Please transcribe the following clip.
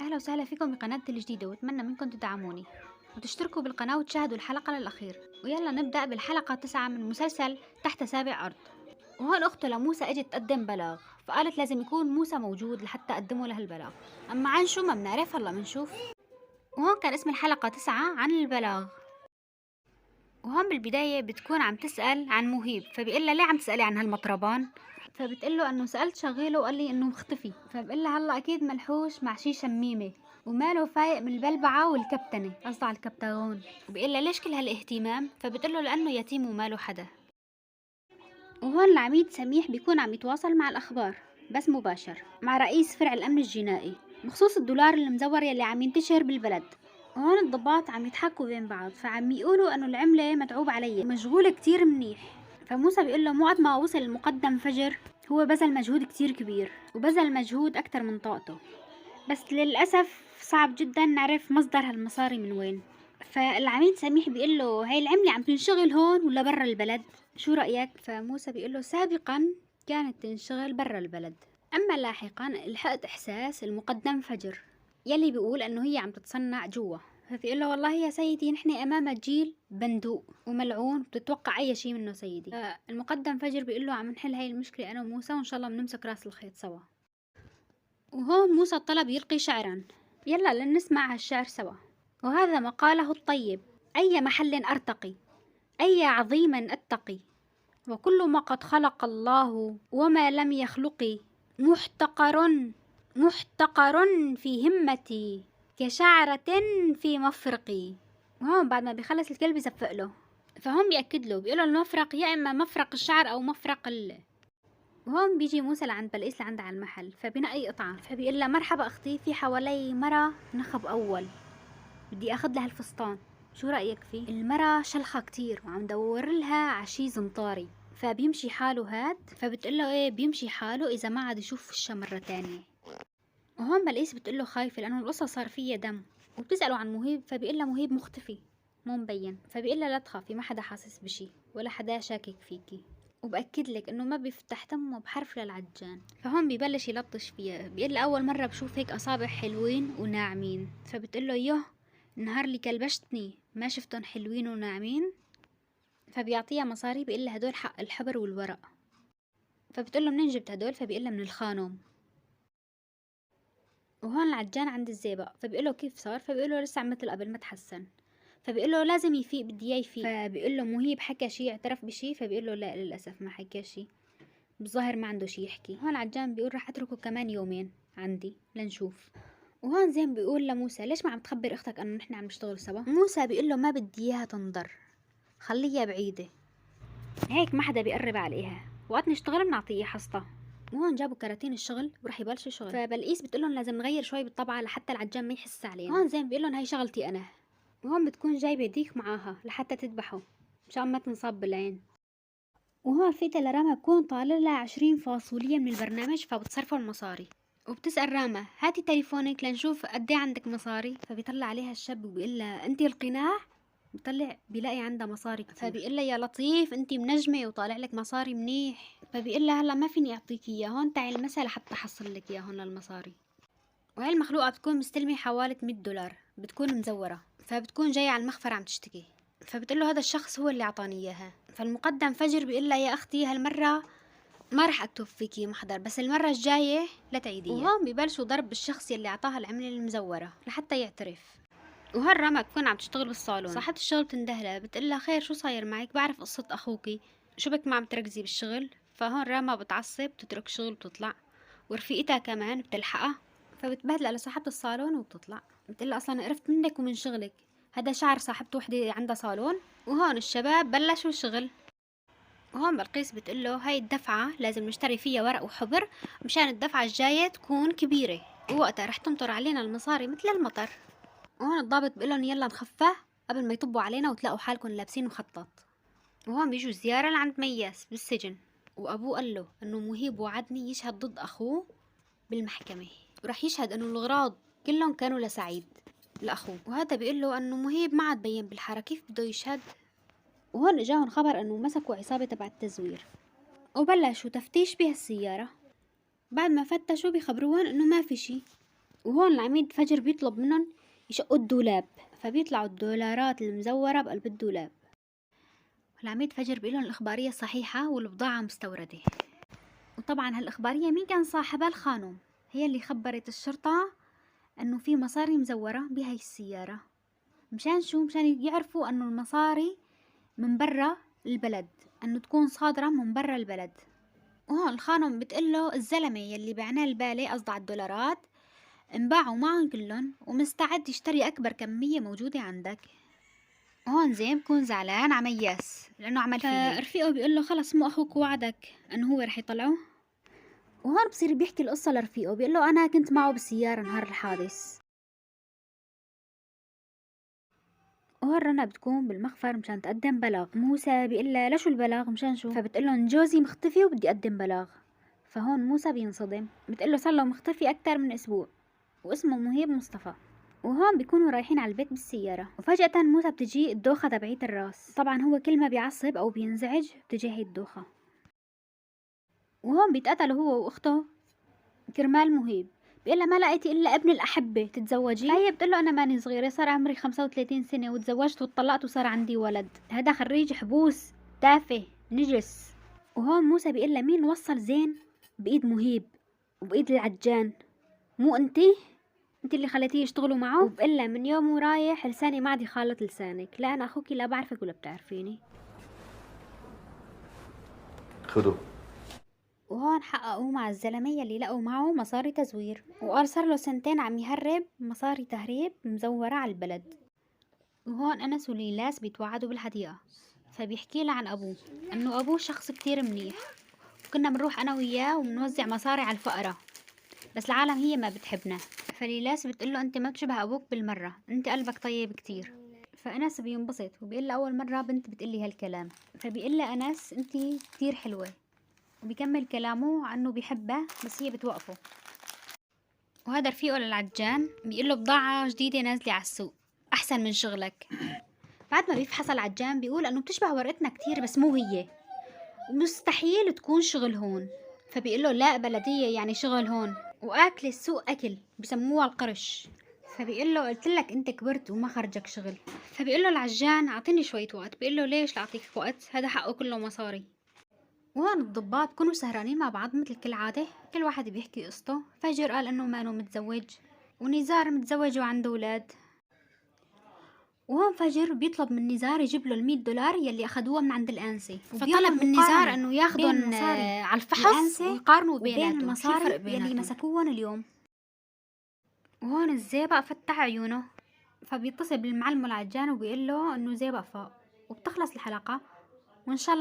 أهلا وسهلا فيكم بقناتي الجديدة، وأتمنى منكم تدعموني وتشتركوا بالقناة وتشاهدوا الحلقة للأخير. ويلا نبدأ بالحلقة 9 من مسلسل تحت سابع أرض. وهون أخته لموسى اجت تقدم بلاغ، فقالت لازم يكون موسى موجود لحتى أقدمه لها البلاغ. أما عن شو ما بنعرف، هلا بنشوف. وهون كان اسم الحلقة 9 عن البلاغ. وهون بالبداية بتكون عم تسأل عن مهيب، فبيقول لها ليه عم تسألي عن هالمطربان؟ فبتقول له انه سألت شغيله وقال لي انه مختفي. فبقول لها هلا اكيد ملحوش مع شي شميمة وماله فايق من البلبعة والكبتنة، قصدها على الكبتاغون. وبيقول لها ليش كل هالاهتمام؟ فبتقول له لانه يتيم وماله حدا. وهون العميد سميح بيكون عم يتواصل مع الأخبار بس مباشر مع رئيس فرع الأمن الجنائي بخصوص الدولار المزور يلي عم ينتشر بالبلد. وهون الضباط عم يضحكوا بين بعض، فعم يقولوا انه العملة متعوب علي مشغولة كتير منيح. فموسى بيقول له مو قد ما وصل المقدم فجر هو بذل مجهود كتير كبير وبذل مجهود أكتر من طاقته، بس للأسف صعب جدا نعرف مصدر هالمصاري من وين. فالعميد سميح بيقول له هاي العملة عم تنشغل هون ولا برا البلد؟ شو رأيك؟ فموسى بيقول له سابقا كانت تنشغل برا البلد، أما لاحقا لحقت إحساس المقدم فجر يلي بيقول أنه هي عم تتصنع جوا. فبيقول له والله يا سيدي نحن أمام جيل بندوق وملعون بتتوقع أي شيء منه سيدي. المقدم فجر بيقول له عم نحل هاي المشكلة أنا وموسى وإن شاء الله بنمسك راس الخيط سوا. وهون موسى طلب يلقي شعرا، يلا لنسمع هالشعر سوا. وهذا مقاله الطيب: أي محل أرتقي، أي عظيم أتقي، وكل ما قد خلق الله وما لم يخلقي محتقر، محتقر في همتي كشعرة في مفرقي. وهون بعد ما بيخلص الكلب يزفق له، فهم بيأكد له بيقولوا المفرق يا إما مفرق الشعر أو مفرق وهون بيجي موسى لعند بلقيس لعند على المحل، فبنقي قطعة، فبيقول لها مرحبا أختي، في حوالي مرة نخب أول بدي أخذ لها الفستان، شو رأيك فيه؟ المرة شلخة كتير وعم دور لها عشي زنطاري، فبيمشي حاله هاد؟ فبتقول له ايه بيمشي حاله إذا ما عاد يشوف وشها مرة تانية. وهون بلقيس بتقول له خايفة لأنه القصة صار فيها دم، وبتسأله عن مهيب، فبيقول لها مهيب مختفي مو مبين. فبيقول لها لا تخافي، ما حدا حاسس بشي ولا حدا شاكك فيكي، وبأكد لك انه ما بيفتح تمه بحرف للعجان. فهون ببلش يلطش فيها، بيقول لها اول مره بشوف هيك اصابع حلوين وناعمين. فبتقول له يوه النهار اللي كلبشتني ما شفتهم حلوين وناعمين. فبيعطيها مصاري، بيقول لها هدول حق الحبر والورق. فبتقول له منين جبت هدول؟ فبيقول لها من الخانوم. وهون العجان عند الزيبق، فبيقول له كيف صار؟ فبيقول له لسه مثل قبل ما تحسن. فبيقول له لازم يفيق، بدي اياه يفيق. فبيقول له مهيب حكى شي، اعترف بشي؟ فبيقول له لا للاسف ما حكى شي، بالظاهر ما عنده شي يحكي. هون عجان بيقول رح اتركه كمان يومين عندي لنشوف. وهون زين بيقول لموسى ليش ما عم تخبر اختك انه نحن عم نشتغل سوا؟ موسى بيقول له ما بدي اياها تنضر، خليها بعيده، هيك ما حدا بيقرب عليها، وقت نشتغل بنعطيه حصتها. وهون جابوا كراتين الشغل ورح يبلشوا شغل. فبلقيس بتقول لهم لازم نغير شوي بالطبعه لحتى العجان ما يحس علينا. هون زين بيقول لهم هي شغلتي انا. وهون بتكون جايبه ديك معاها لحتى تذبحه مشان ما تنصاب بالعين. وهون في لراما بكون طالع لها 20 فاصولية من البرنامج، فبتصرفوا المصاري. وبتسأل راما هاتي تليفونك لنشوف قد ايه عندك مصاري. فبيطلع عليها الشاب وبيقول لها انتي القناع؟ بيطلع بيلاقي عندها مصاري كتير. فبيقول لها يا لطيف انتي منجمة وطالع لك مصاري منيح. فبيقول لها هلا ما فيني اعطيك اياهن، تعي المسا لحتى احصل لك اياهن للمصاري. وهي المخلوقة بتكون مستلمة حوالي 100 دولار، بتكون مزورة، فبتكون جاية على المخفر عم تشتكي. فبتقول له هذا الشخص هو اللي اعطاني اياها. فالمقدم فجر بيقول لها يا اختي هالمرة ما رح اكتب فيكي محضر، بس المرة الجاية لا تعيديها. وهون ببلشوا ضرب بالشخص يلي اعطاها العملة المزورة لحتى يعترف. وهالرما بتكون عم تشتغل بالصالون، صاحبة الشغل بتندهلها بتقلها خير شو صاير معك؟ بعرف قصة اخوكي، شو بك ما عم تركزي بالشغل؟ فهون راما بتعصب بتترك شغل وبتطلع، ورفيقتها كمان بتلحقها، فبتبهدل على صاحبة الصالون وبتطلع. بتقلها اصلا قرفت منك ومن شغلك، هذا شعر صاحبته وحدة عندها صالون. وهون الشباب بلشوا الشغل. وهون بلقيس بتقله هاي الدفعة لازم نشتري فيها ورق وحبر مشان الدفعة الجاية تكون كبيرة، ووقتها رح تمطر علينا المصاري مثل المطر. وهون الضابط بيقولن يلا نخفه قبل ما يطبوا علينا وتلاقوا حالكم لابسين مخطط. وهون بيجوا زيارة لعند مياس بالسجن، وأبوه قال له إنه مهيب وعدني يشهد ضد أخوه بالمحكمة، ورح يشهد إنه الأغراض كلهم كانوا لسعيد لأخوه. وهذا بيقول له إنه مهيب ما عاد بين بالحارة، كيف بده يشهد؟ وهون اجاهم خبر إنه مسكوا عصابة تبع التزوير، وبلشوا تفتيش بهالسيارة. بعد ما فتشوا بيخبروهن إنه ما في شي، وهون العميد فجر بيطلب منهم يشقوا الدولاب، فبيطلعوا الدولارات المزورة بقلب الدولاب. العميد فجر بيقول لهم الإخبارية صحيحة والبضاعة مستوردة. وطبعا هالإخبارية مين كان صاحبها؟ الخانم، هي اللي خبرت الشرطة انه في مصاري مزورة بهاي السيارة. مشان شو؟ مشان يعرفوا انه المصاري من برا البلد، انه تكون صادرة من برا البلد. وهون الخانم بتقله الزلمة يلي بعناه البالي، قصد على الدولارات، انباعوا معهم كلهم ومستعد يشتري اكبر كمية موجودة عندك. وهون زين بكون زعلان على مياس لانه عمل فيه. رفيقه بيقول له خلص مو اخوك وعدك انه هو رح يطلعه. وهون بصير بيحكي القصة لرفيقه، بيقول له انا كنت معه بالسيارة نهار الحادث. وهون رنا بتكون بالمخفر مشان تقدم بلاغ. موسى بيقول لها لشو البلاغ؟ مشان شو؟ فبتقول لهم جوزي مختفي وبدي اقدم بلاغ. فهون موسى بينصدم، بتقول له صار له مختفي اكثر من اسبوع واسمه مهيب مصطفى. وهون بيكونوا رايحين على البيت بالسيارة، وفجأة موسى بتجي الدوخة تبعيت الراس. طبعا هو كل ما بيعصب او بينزعج بتجي هي الدوخة. وهون بيتقتلوا هو واخته كرمال مهيب. بيقول لها ما لقيتي الا ابن الاحبه تتزوجي؟ فهي بتقول له انا ماني صغيره، صار عمري 35 سنه وتزوجت واتطلقت وصار عندي ولد، هذا خريج حبوس تافه نجس. وهون موسى بيقول لها مين وصل زين بايد مهيب وبايد العجان؟ مو انتي اللي خليتيه يشتغلوا معه؟ وبقول لها من يوم ورايح لساني ما عاد يخالط لسانك، لا انا اخوكي لا بعرفك ولا بتعرفيني. خدوا. وهون حققوا مع الزلمة يلي لقوا معه مصاري تزوير، وقال صار له 2 عم يهرب مصاري تهريب مزورة على البلد. وهون أنس وليلاس بيتوعدوا بالحديقة، فبيحكي لها عن أبوه أنه أبوه شخص كتير منيح، وكنا بنروح أنا وياه وبنوزع مصاري على الفقراء، بس العالم هي ما بتحبنا. فليلاس بتقله أنت ما بتشبه أبوك بالمرة، أنت قلبك طيب كتير. فأنس بينبسط وبيقول له أول مرة بنت بتقلي هالكلام. فبيقول له أنس أنت كتير حلوة، وبيكمل كلامه عنه بيحبها بس هي بتوقفه. وهذا رفيقه للعجان بيقول له بضاعة جديدة نازلة على السوق أحسن من شغلك. بعد ما بيفحص العجان بيقول أنه بتشبه ورقتنا كتير بس مو هي، ومستحيل تكون شغل هون. فبيقول له لا بلدية يعني شغل هون، وأكل السوق أكل بسموها القرش. فبيقول له قلت لك أنت كبرت وما خرجك شغل. فبيقول له العجان أعطيني شوية وقت. بيقول له ليش لأعطيك وقت؟ هذا حقه كله مصاري. وهون الضباط كانوا سهرانين مع بعض مثل كل عادة، كل واحد بيحكي قصته. فجر قال انه مانو متزوج، ونزار متزوج وعنده اولاد. وهون فجر بيطلب من نزار يجيب له $100 يلي اخذوها من عند الانسه، فطلب من نزار انه ياخذهم على الفحص ويقارنوا بين المصاري يلي مسكوهم اليوم. وهون الزيبق فتح عيونه، فبيتصل بالمعلم العجان وبيقول له انه زيبق فاق. وبتخلص الحلقة، وان شاء الله